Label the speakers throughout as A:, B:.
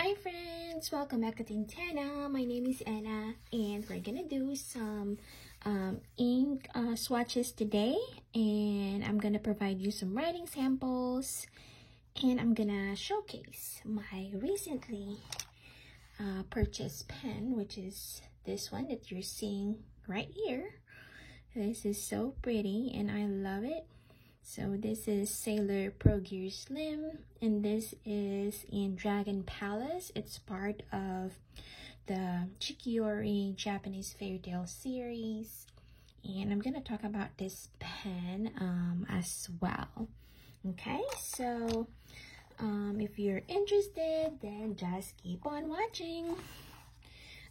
A: Hi friends, welcome back to Tintana. My name is Anna and we're gonna do some ink swatches today, and I'm gonna provide you some writing samples, and I'm gonna showcase my recently purchased pen, which is this one that you're seeing right here. This is so pretty and I love it. So this is Sailor Pro Gear Slim, and this is in Dragon Palace. It's part of the Chikiori Japanese Fairy Tale series, and I'm gonna talk about this pen as well. Okay, so if you're interested, then just keep on watching.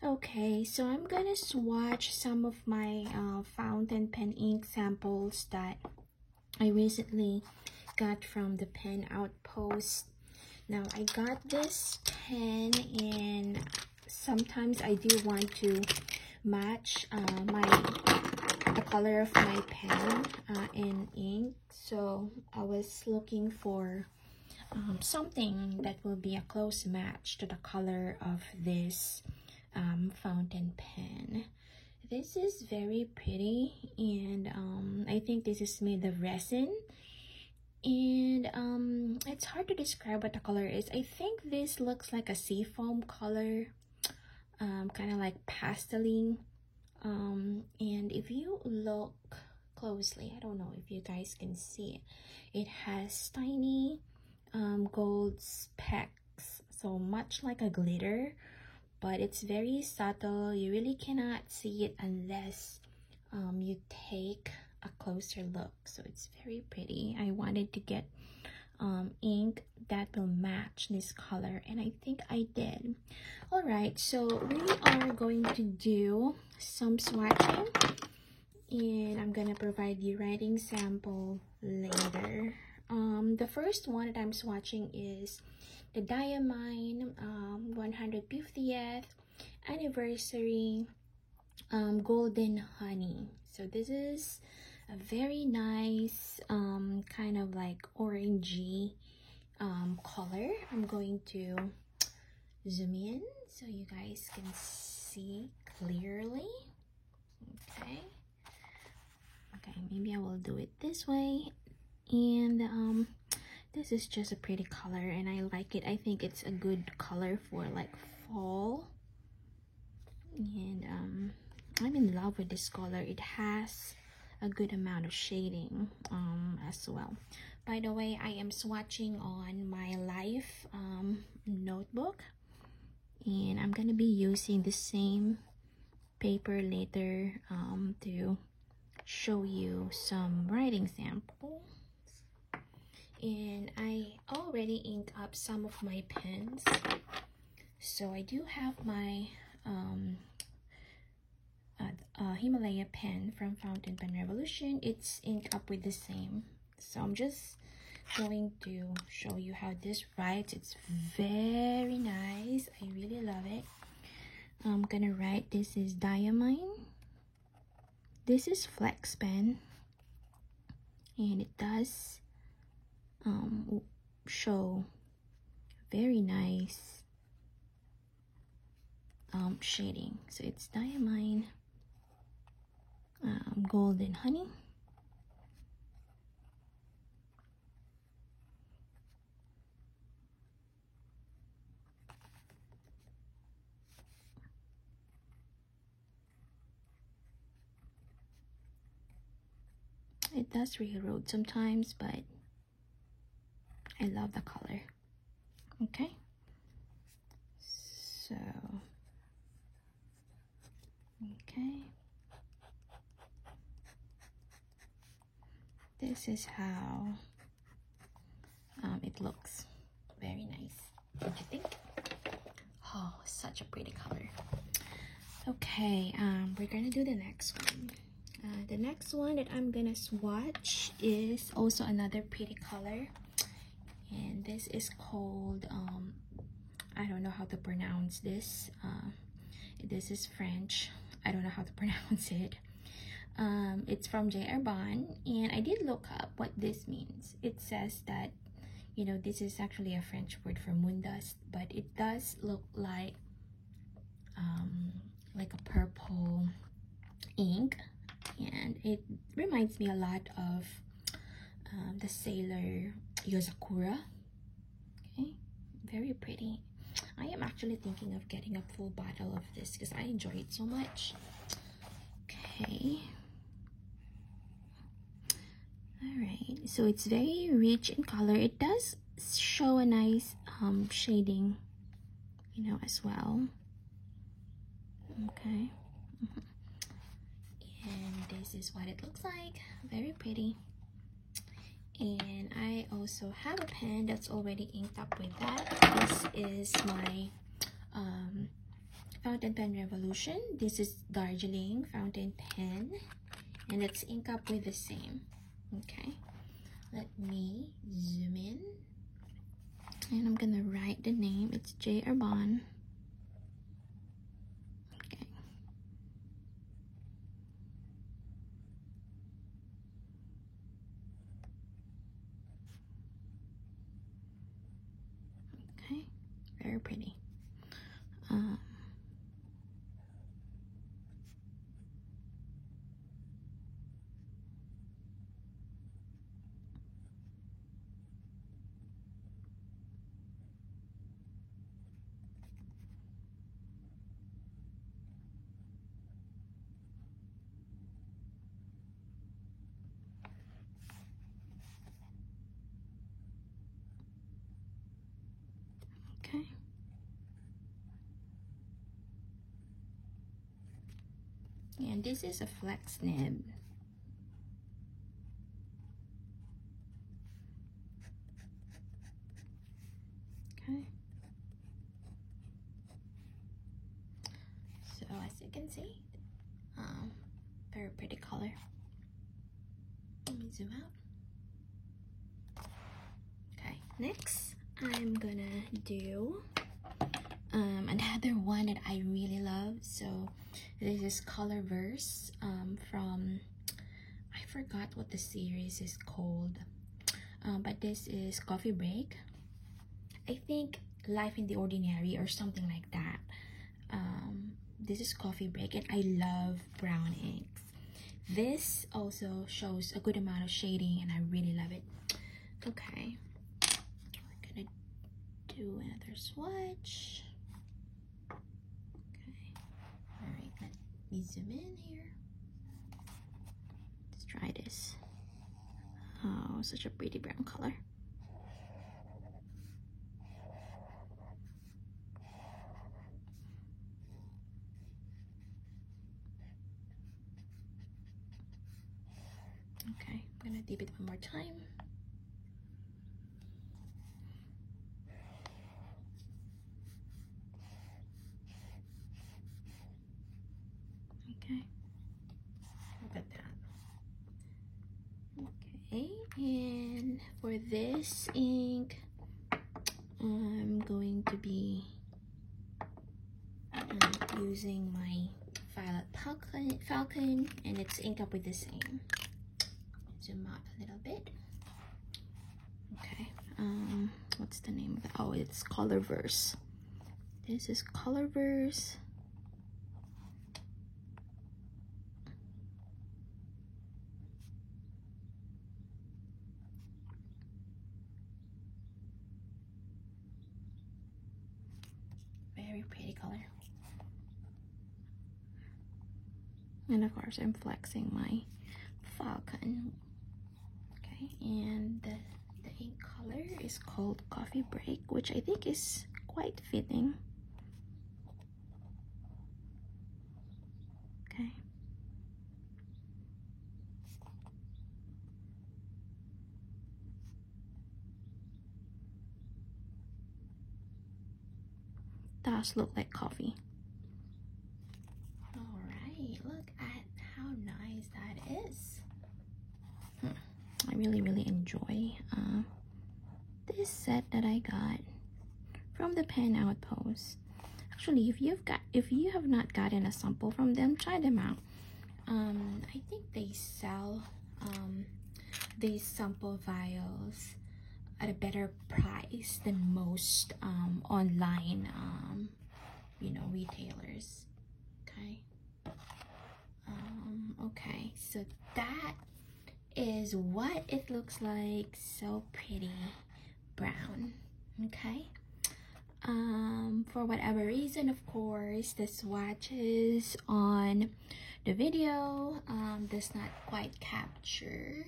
A: Okay, so I'm gonna swatch some of my fountain pen ink samples that I recently got from the Pen Outpost. Now I got this pen, and sometimes I do want to match the color of my pen in ink. So I was looking for something that will be a close match to the color of this fountain pen. This is very pretty, and I think this is made of resin, and it's hard to describe what the color is. I think this looks like a seafoam color, kind of like pasteling, and if you look closely, I don't know if you guys can see it, it has tiny gold specks, so much like a glitter, but it's very subtle. You really cannot see it unless you take a closer look. So it's very pretty. I wanted to get ink that will match this color, and I think I did. All right, so we are going to do some swatching, and I'm gonna provide you writing sample later. The first one that I'm swatching is the Diamine 150th anniversary golden honey. So this is a very nice kind of like orangey color. I'm going to zoom in so you guys can see clearly. Okay, maybe I will do it this way. And this is just a pretty color and I like it. I think it's a good color for like fall, and I'm in love with this color. It has a good amount of shading as well. By the way, I am swatching on my Life notebook, and I'm gonna be using the same paper later to show you some writing samples. And I already inked up some of my pens, so I do have my Himalaya pen from Fountain Pen Revolution. It's inked up with the same, so I'm just going to show you how this writes. It's very nice. I really love it. I'm gonna write, this is Diamine. This is Flex pen, and it does show very nice shading. So it's Diamine golden honey. It does reerode sometimes, but I love the color. Okay, so this is how it looks. Very nice. What do you think? Oh, such a pretty color. Okay, we're gonna do the next one. The next one that I'm gonna swatch is also another pretty color, and this is called I don't know how to pronounce this. This is French. I don't know how to pronounce it. It's from J. Herbin, and I did look up what this means. It says that You know, this is actually a French word for moon dust, but it does look like a purple ink, and it reminds me a lot of the sailor Yozakura. Okay, very pretty. I am actually thinking of getting a full bottle of this because I enjoy it so much. Okay. Alright, so it's very rich in color. It does show a nice shading, you know, as well. Okay. And this is what it looks like. Very pretty. And I also have a pen that's already inked up with that. This is my Fountain Pen Revolution. This is Darjeeling fountain pen, and it's inked up with the same. Okay, let me zoom in, and I'm gonna write the name. It's J. Arbonne. Okay. Okay, very pretty. Okay. And this is a flex nib. Okay. So as you can see, very pretty color. Let me zoom out. Okay, next I'm gonna do another one that I really love. So this is Colorverse from, I forgot what the series is called, but this is Coffee Break. I think Life in the Ordinary or something like that. This is Coffee Break, and I love brown inks. This also shows a good amount of shading, and I really love it. Okay, we're gonna do another swatch. Okay, all right, let me zoom in here. Let's try this. Oh, such a pretty brown color. Okay, I'm gonna dip it one more time. Okay, look at that. Okay, and for this ink, I'm going to be using my Violet Falcon, and it's inked up with the same. Zoom out a little bit. Okay, what's the name of that? Oh, it's Colorverse. This is Colorverse. Very pretty color. And of course, I'm flexing my Falcon. Okay, and the ink color is called Coffee Break, which I think is quite fitting. Okay. Does look like coffee. All right, look at how nice that is. I really enjoy this set that I got from the Pen Outpost. Actually, if you have not gotten a sample from them, try them out. I think they sell these sample vials at a better price than most online you know, retailers. Okay. Okay, so that is what it looks like. So pretty brown. Okay. For whatever reason, of course, the swatches on the video does not quite capture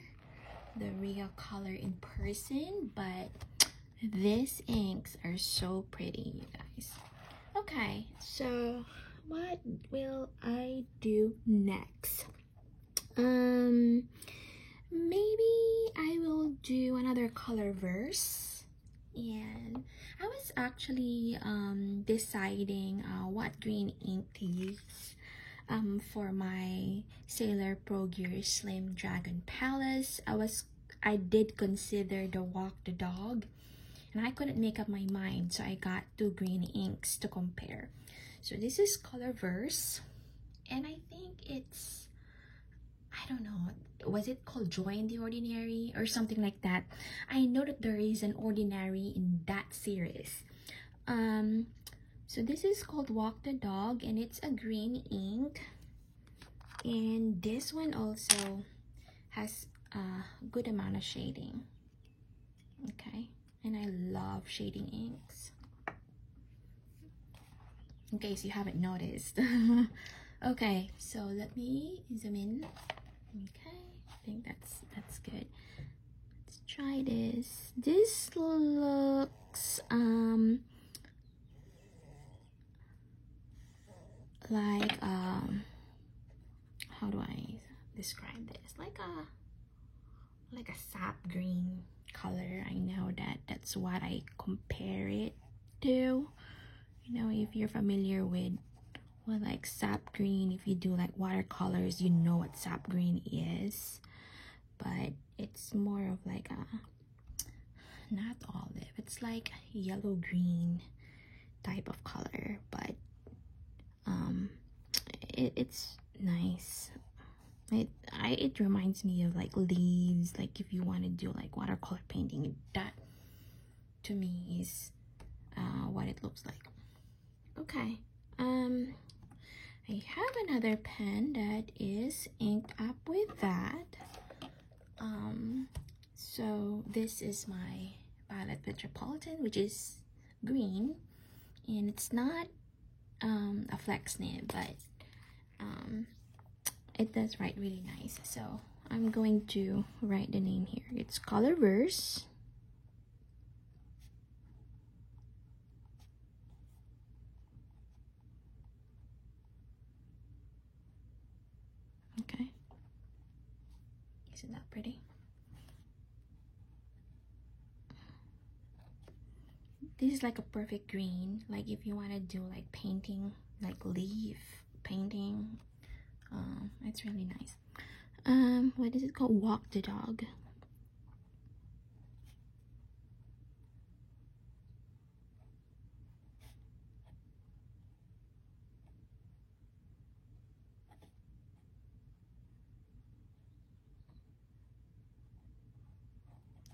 A: the real color in person, but these inks are so pretty, you guys. Okay, so what will I do next? Maybe I will do another color verse. And I was actually deciding what green ink to use for my Sailor Pro Gear Slim Dragon Palace. I did consider the Walk the Dog, and I couldn't make up my mind, so I got two green inks to compare. So this is Colorverse, and I think it's, I don't know, was it called Joy in the Ordinary or something like that? I know that there is an Ordinary in that series. So this is called Walk the Dog, and it's a green ink, and this one also has a good amount of shading. Okay, and I love shading inks, in case you haven't noticed. Okay, so let me zoom in. Okay, I think that's good. Let's try this. This looks like how do I describe this? Like a sap green color. I know that's what I compare it to. You know, if you're familiar with like sap green, if you do like watercolors, you know what sap green is. But it's more of like a, not olive, it's like yellow green type of color, but it's nice. It reminds me of like leaves, like if you want to do like watercolor painting. That to me is what it looks like. Okay, I have another pen that is inked up with that. So this is my Violet Metropolitan, which is green, and it's not a flex nib, but it does write really nice. So I'm going to write the name here. It's Colorverse. Okay, isn't that pretty? This is like a perfect green, like if you want to do like painting, like leaf painting. It's really nice. What is it called? Walk the Dog.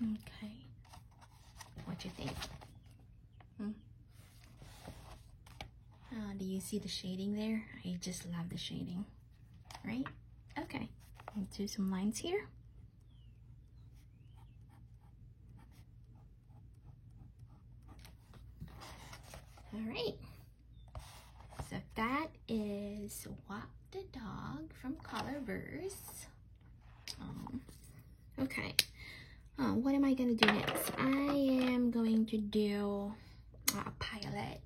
A: Okay, what you think? Do you see the shading there? I just love the shading, right? Okay, I'll do some lines here. All right, so that is Walk the Dog from Colorverse. Okay, what am I gonna do next? I am going to do a Pilot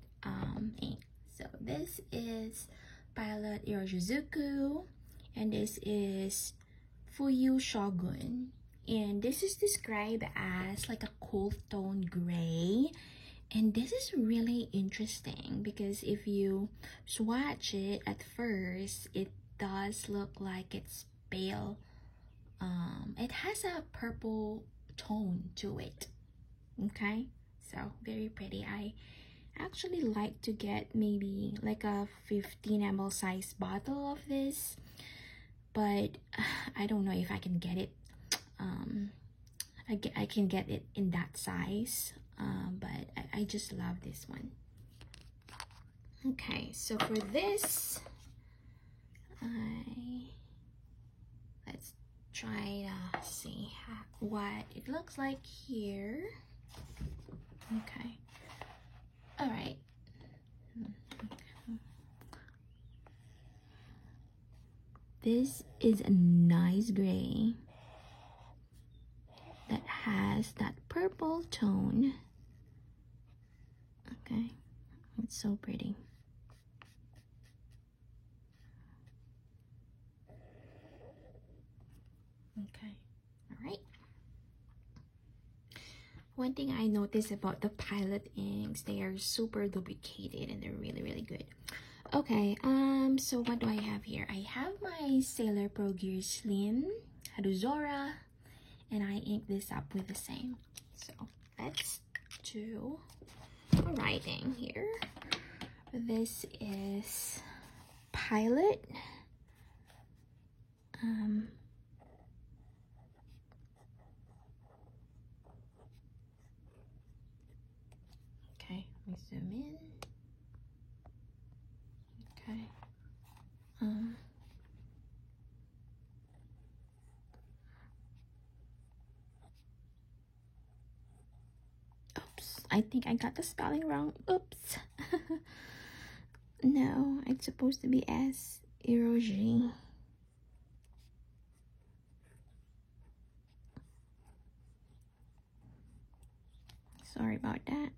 A: ink. So this is Pilot Iroshizuku, and this is Fuyu Shogun, and this is described as like a cool tone gray. And this is really interesting because if you swatch it at first, it does look like it's pale. It has a purple tone to it. Okay, so very pretty. I actually like to get maybe like a 15 ml size bottle of this, but I don't know if I can get it I can get it in that size, but I just love this one. Okay, so for this, let's try to see what it looks like here. Okay, all right. This is a nice gray that has that purple tone. Okay, it's so pretty. Okay, all right. One thing I noticed about the Pilot inks, they are super lubricated and they're really, really good. Okay, so what do I have here? I have my Sailor Pro Gear Slim Hadozora, and I ink this up with the same. So let's do writing here. This is Pilot. Okay, let me zoom in. Okay. Oops, I think I got the spelling wrong. Oops. No, it's supposed to be S Eroji. Sorry about that.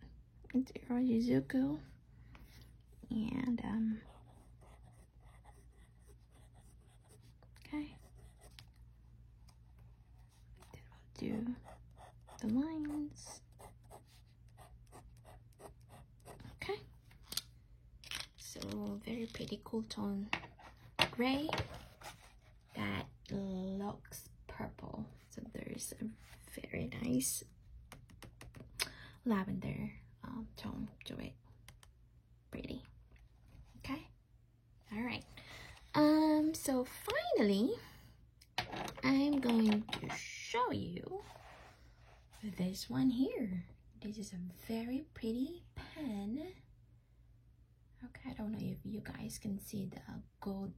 A: It's Erojizuku. And okay. Then we'll do the lines. Okay. So very pretty cool tone gray that looks purple. So there's a very nice lavender tone to it. Pretty. Okay. All right. So finally, I'm going to show you this one here. This is a very pretty pen. Okay, I don't know if you guys can see the gold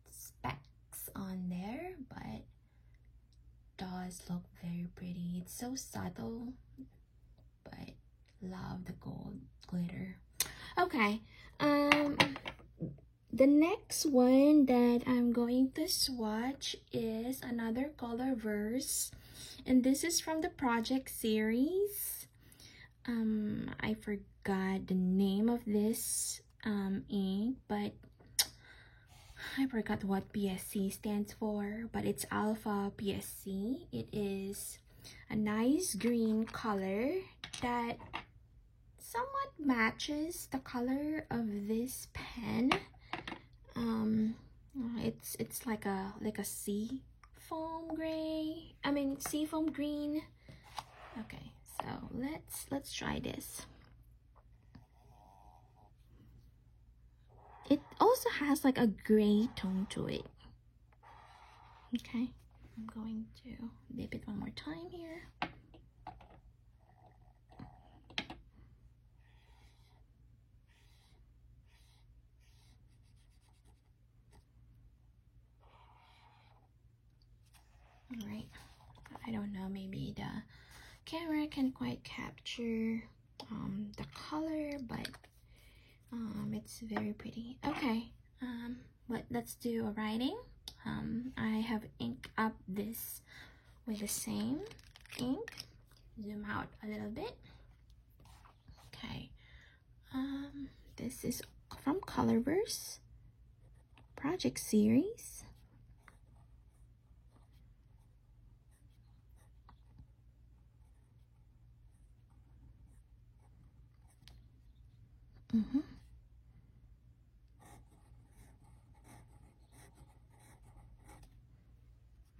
A: specks on there, but does look very pretty. It's so subtle, but love the gold glitter. Okay, the next one that I'm going to swatch is another Colorverse, and this is from the project series. I forgot the name of this ink, but I forgot what PSC stands for, but it's Alpha PSC. It is a nice green color that somewhat matches the color of this pen. It's like a sea foam gray. I mean sea foam green. Okay, so let's try this. It also has like a gray tone to it. Okay, I'm going to dip it one more time here. All right, I don't know, maybe the camera can quite capture the color, but it's very pretty. Okay, let's do a writing. I have inked up this with the same ink. Zoom out a little bit. Okay, this is from Colorverse project series.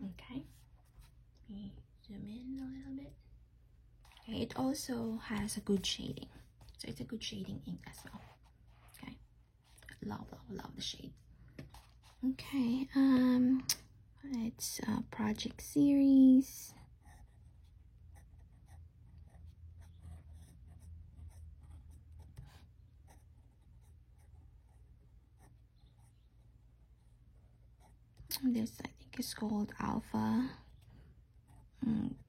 A: Okay, let me zoom in a little bit. Okay, it also has a good shading, so it's a good shading ink as well. Okay, love the shade. Okay, it's a project series. This I think is called Alpha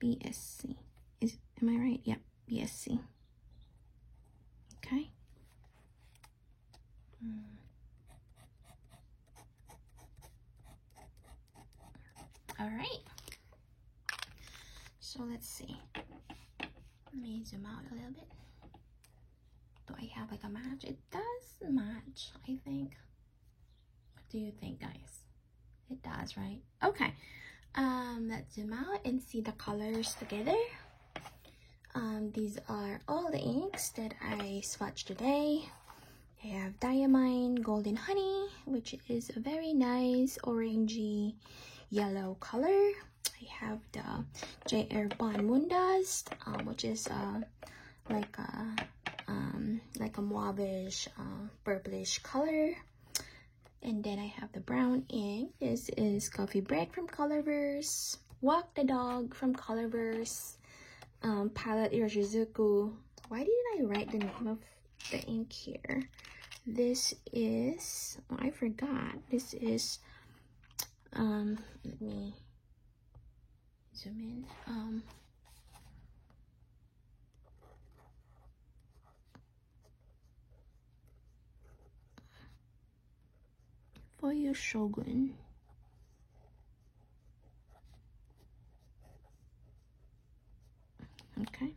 A: BSC. Am I right? Yep, BSC. Okay. All right. So let's see. Let me zoom out a little bit. Do I have like a match? It does match, I think. What do you think, guys? It does, right? Okay. Let's zoom out and see the colors together. These are all the inks that I swatched today. I have Diamine Golden Honey, which is a very nice orangey yellow color. I have the J. Herbin Moon Dust, which is like a mauvish purplish color. And then I have the brown ink. This is Coffee Break from Colorverse, Walk the Dog from Colorverse, Palette Iroshizuku. Why didn't I write the name of the ink here? This is, oh, I forgot. This is, let me zoom in. Foyu Shogun. Okay.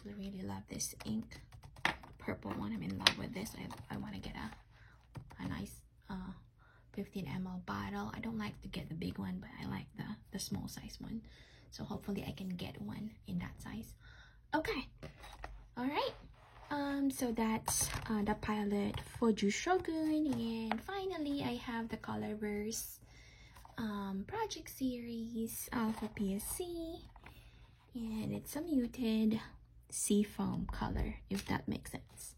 A: I really love this ink. Purple one. I'm in love with this. I want to get a nice 15 ml bottle. I don't like to get the big one, but I like the small size one. So hopefully I can get one in that size. Okay. All right. So that's the palette Foyu Shogun, and finally I have the Colorverse project series for PSC, and it's a muted seafoam color, if that makes sense.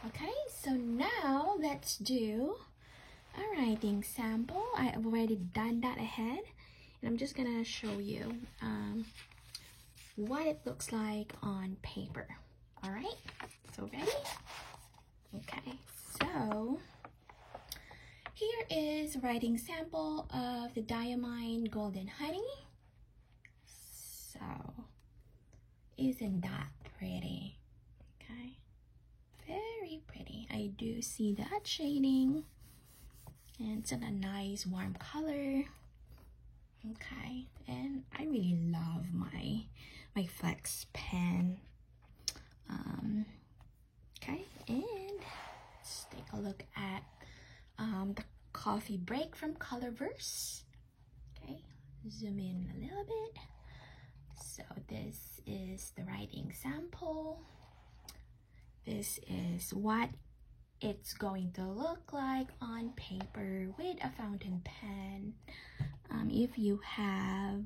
A: Okay, so now let's do a writing sample. I have already done that ahead, and I'm just gonna show you what it looks like on paper. All right, so ready? Okay, so here is a writing sample of the Diamine Golden Honey. So, isn't that pretty? Okay, very pretty. I do see that shading, and it's in a nice warm color. Okay, and I really love my Flex pen. Okay, and let's take a look at the Coffee Break from Colorverse. Okay, zoom in a little bit. So this is the writing sample. This is what it's going to look like on paper with a fountain pen. If you have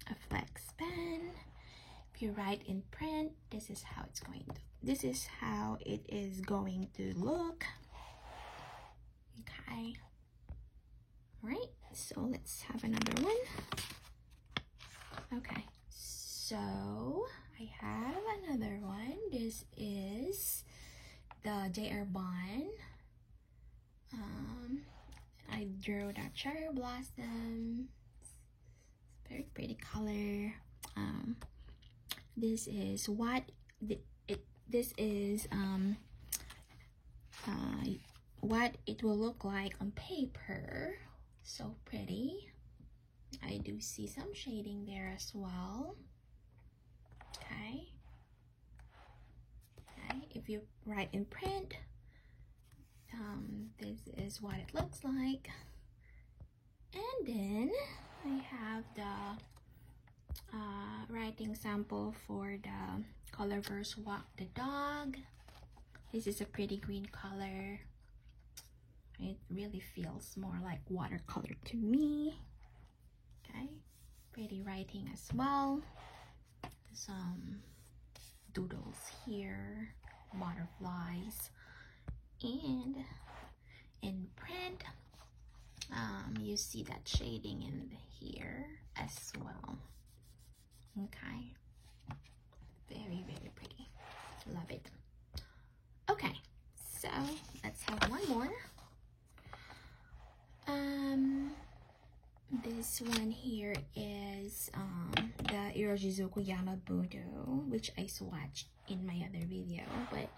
A: a Flex pen, if you write in print, this is how it is going to look. Okay. All right, so let's have another one. Okay, so I have another one. This is the J. Herbin. I drew that cherry blossom. It's very pretty color. This is what what it will look like on paper. So pretty. I do see some shading there as well. Okay. Okay, if you write in print, this is what it looks like. And then I have the writing sample for the Colorverse Walk the Dog. This is a pretty green color. It really feels more like watercolor to me. Okay, pretty writing as well. Some doodles here, butterflies, and in print, you see that shading in here as well. Okay, very, very pretty. Love it. Okay, so let's have one more. this one here is the Irojizoku Yamabudo, which I swatched in my other video, but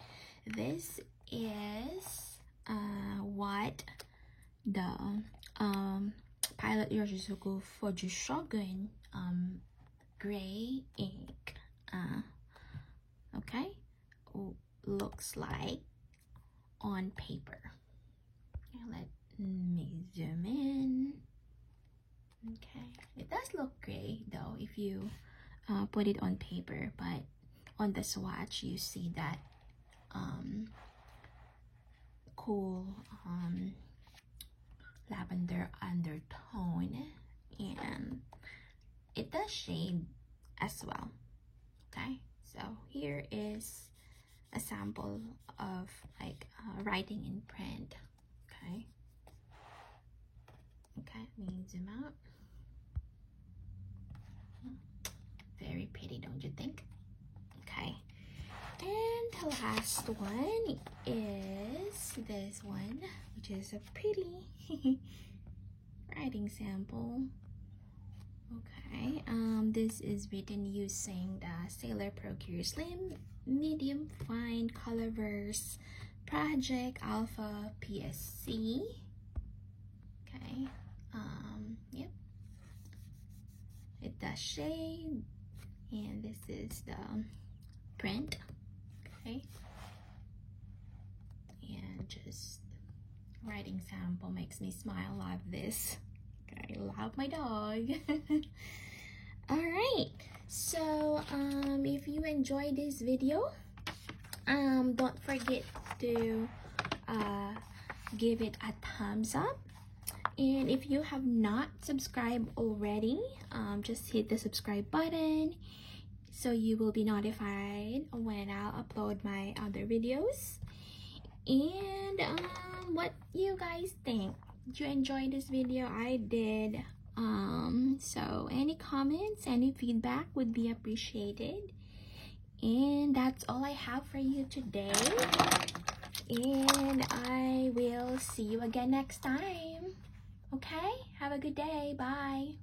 A: this is what the Pilot Irojizoku Fujishogun gray ink okay, looks like on paper. Let me zoom in. Okay, it does look gray though if you put it on paper, but on the swatch you see that cool lavender undertone, and it does shade as well. Okay, so here is a sample of like writing in print. Okay, let me zoom out. Very pretty, don't you think? Okay, and the last one is this one, which is a pretty writing sample. Okay, this is written using the Sailor Pro Cure Slim Medium Fine Colorverse Project Alpha PSC. Okay, yep, it does shade, and this is the print. Okay, and just writing sample makes me smile. Love this. I love my dog. All right, so if you enjoyed this video, don't forget to give it a thumbs up, and if you have not subscribed already, just hit the subscribe button so you will be notified when I'll upload my other videos. And what you guys think? Did you enjoy this video? I did. So any comments, any feedback would be appreciated. And that's all I have for you today, and I will see you again next time. Okay, have a good day. Bye.